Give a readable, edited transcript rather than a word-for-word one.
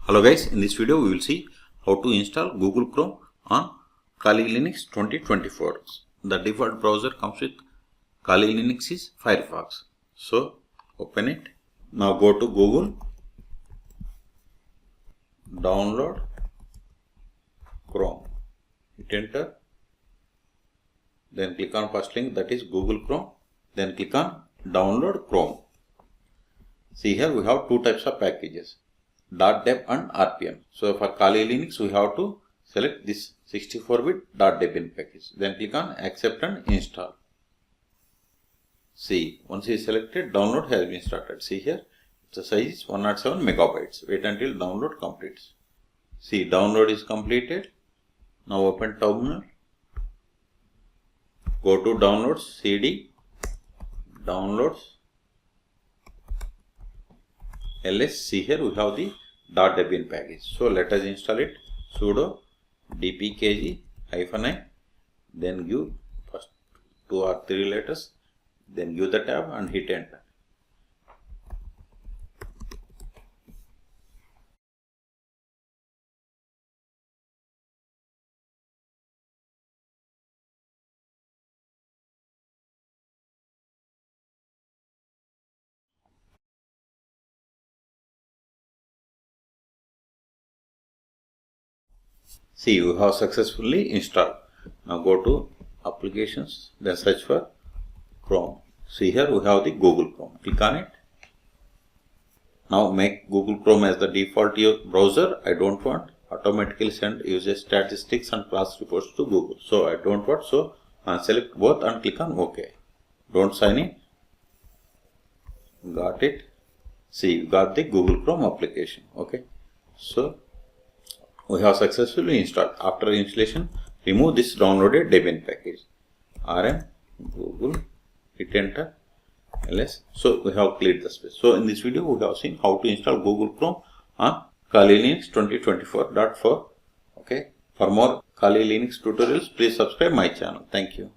Hello guys, in this video we will see how to install Google Chrome on Kali Linux 2024. The default browser comes with Kali Linux is Firefox. So open it. Now go to Google, download Chrome, hit enter, then click on first link, that is Google Chrome, then click on download Chrome. See here we have two types of packages, .deb and RPM. So for Kali Linux we have to select this 64-bit .debian package. Then click on accept and install. See, once it is selected, download has been started. See here, the size is 107 megabytes. Wait until download completes. See, download is completed. Now open terminal. Go to downloads, CD, downloads, ls. See here we have the .debian package. So let us install it. Sudo dpkg-i, then give first 2 or 3 letters, then give the tab and hit enter. See, we have successfully installed. Now go to applications, then search for Chrome. See here we have the Google Chrome. Click on it. Now make Google Chrome as the default browser. I don't want automatically send user statistics and class reports to Google. So I don't want, so select both and click on OK. Don't sign in. Got it. See, you got the Google Chrome application. Okay. So we have successfully installed. After installation, remove this downloaded Debian package. rm Google, hit enter, ls. So we have cleared the space. So in this video, we have seen how to install Google Chrome on Kali Linux 2024.4. Okay. For more Kali Linux tutorials, please subscribe my channel. Thank you.